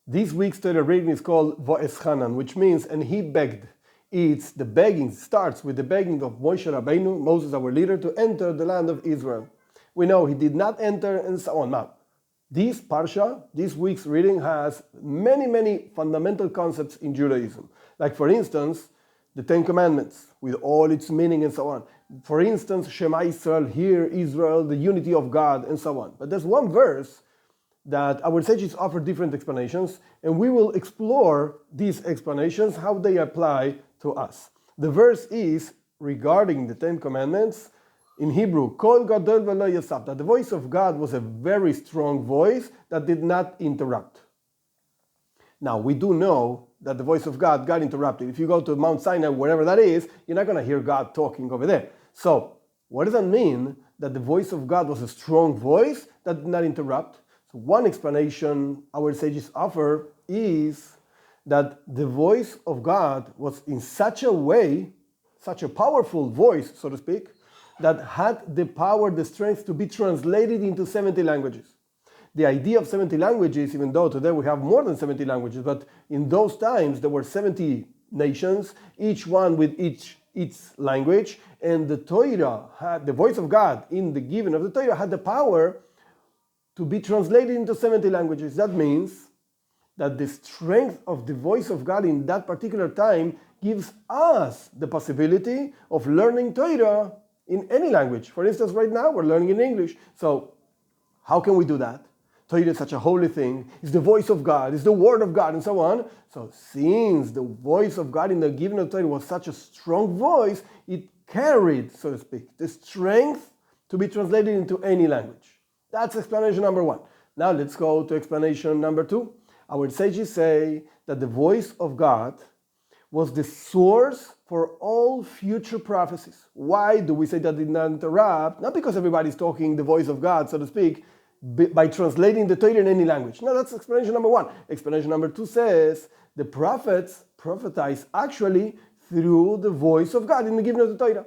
This week's Torah reading is called Vaetchanan, which means, and he begged. The begging starts with the begging of Moshe Rabbeinu, Moses our leader, to enter the land of Israel. We know he did not enter and so on. Now, this parsha, this week's reading, has many fundamental concepts in Judaism. Like, for instance, the Ten Commandments, with all its meaning and so on. For instance, Shema Israel, hear Israel, the unity of God, and so on. But there's one verse that our sages offer different explanations, and we will explore these explanations, how they apply to us. The verse is regarding the Ten Commandments in Hebrew, Kol Gadol V'lo Yasaf, that the voice of God was a very strong voice that did not interrupt. Now, we do know that the voice of God got interrupted. If you go to Mount Sinai, wherever that is, you're not going to hear God talking over there. So, what does that mean that the voice of God was a strong voice that did not interrupt? So one explanation our sages offer is that the voice of God was in such a way, such a powerful voice, so to speak, that had the power, the strength to be translated into 70 languages. The idea of 70 languages, even though today we have more than 70 languages, but in those times there were 70 nations, each one with its language, and the Torah had, the voice of God in the giving of the Torah had the power to be translated into 70 languages. That means that the strength of the voice of God in that particular time gives us the possibility of learning Torah in any language. For instance, right now we're learning in English. So how can we do that? Torah is such a holy thing. It's the voice of God. It's the word of God and so on. So since the voice of God in the giving of Torah was such a strong voice, it carried, so to speak, the strength to be translated into any language. That's explanation number one. Now let's go to explanation number two. Our sages say that the voice of God was the source for all future prophecies. Why do we say that it did not interrupt? Not because everybody's talking the voice of God, so to speak, by translating the Torah in any language. No, that's explanation number one. Explanation number two says the prophets prophesied actually through the voice of God in the giving of the Torah.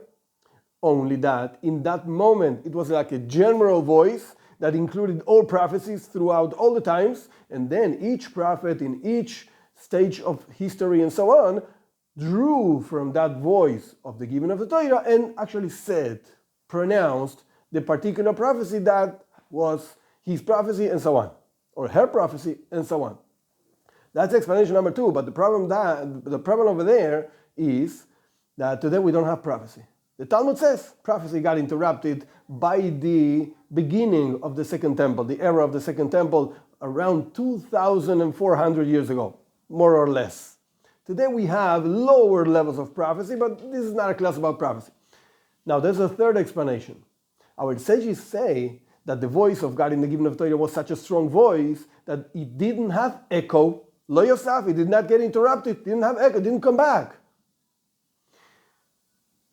Only that in that moment it was like a general voice that included all prophecies throughout all the times, and then each prophet in each stage of history and so on drew from that voice of the giving of the Torah and actually pronounced the particular prophecy that was his prophecy and so on, or her prophecy and so on. That's explanation number two, but the problem over there is that today we don't have prophecy. The Talmud says prophecy got interrupted by the beginning of the Second Temple, the era of the Second Temple, around 2,400 years ago, more or less. Today we have lower levels of prophecy, but this is not a class about prophecy. Now there's a third explanation. Our sages say that the voice of God in the giving of Torah was such a strong voice that it didn't have echo. Lo Yosaf, it did not get interrupted, didn't have echo, didn't come back.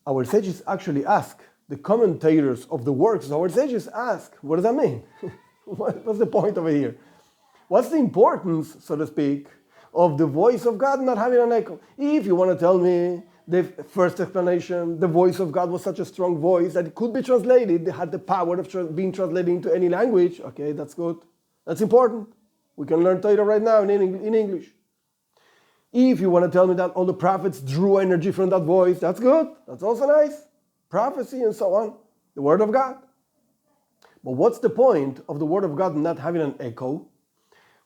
Our sages actually ask, the commentators of the works, our sages ask, what does that mean? What's the point over here? What's the importance, so to speak, of the voice of God not having an echo? If you want to tell me the first explanation, the voice of God was such a strong voice that it could be translated, it had the power of being translated into any language, okay, that's good. That's important. We can learn Torah right now in English. If you want to tell me that all the prophets drew energy from that voice, that's good. That's also nice. Prophecy and so on. The word of God. But what's the point of the word of God not having an echo?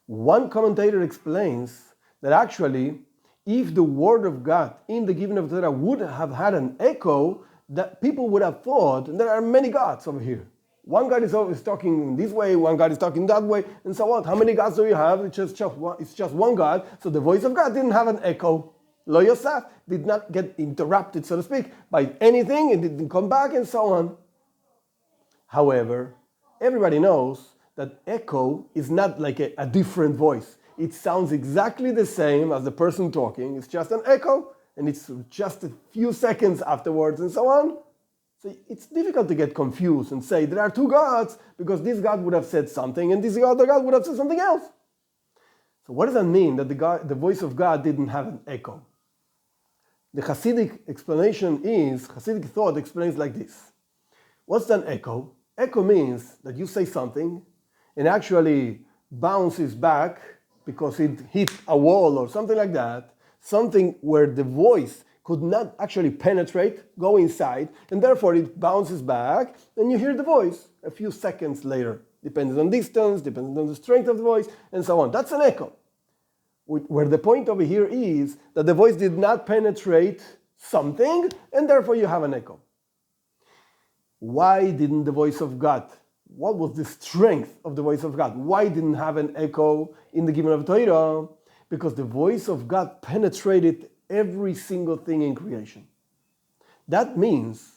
One commentator explains that actually, if the word of God in the giving of the Torah would have had an echo, that people would have thought there are many gods over here. One God is always talking this way, one God is talking that way, and so on. How many gods do you have? It's just one God. So the voice of God didn't have an echo. Lo Yosaf did not get interrupted, so to speak, by anything. It didn't come back and so on. However, everybody knows that echo is not like a different voice. It sounds exactly the same as the person talking. It's just an echo, and it's just a few seconds afterwards and so on. So it's difficult to get confused and say there are two gods because this God would have said something and this other God would have said something else. So what does that mean that the voice of God didn't have an echo? The Hasidic explanation is, Hasidic thought explains like this. What's an echo? Echo means that you say something and actually bounces back because it hit a wall or something like that, something where the voice could not actually penetrate, go inside, and therefore it bounces back, and you hear the voice a few seconds later. Depends on distance, depends on the strength of the voice, and so on. That's an echo. Where the point over here is that the voice did not penetrate something, and therefore you have an echo. Why didn't the voice of God? What was the strength of the voice of God? Why didn't have an echo in the giving of Torah? Because the voice of God penetrated every single thing in creation. That means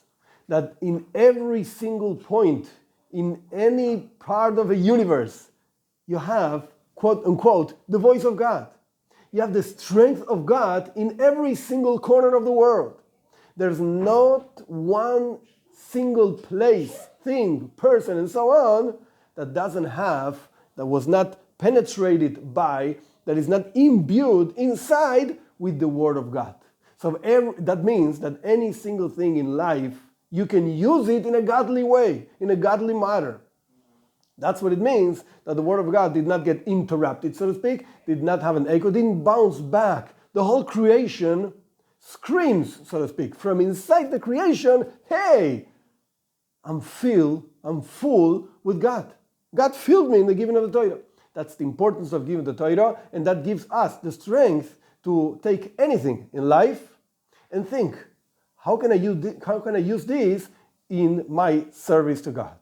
that in every single point, in any part of a universe, you have, quote unquote, the voice of God. You have the strength of God in every single corner of the world. There's not one single place, thing, person, and so on that was not penetrated by, that is not imbued inside with the Word of God. So that means that any single thing in life, you can use it in a godly way, in a godly manner. That's what it means, that the Word of God did not get interrupted, so to speak, did not have an echo, didn't bounce back. The whole creation screams, so to speak, from inside the creation, hey, I'm full with God. God filled me in the giving of the Torah. That's the importance of giving the Torah, and that gives us the strength to take anything in life and think, how can I use this in my service to God?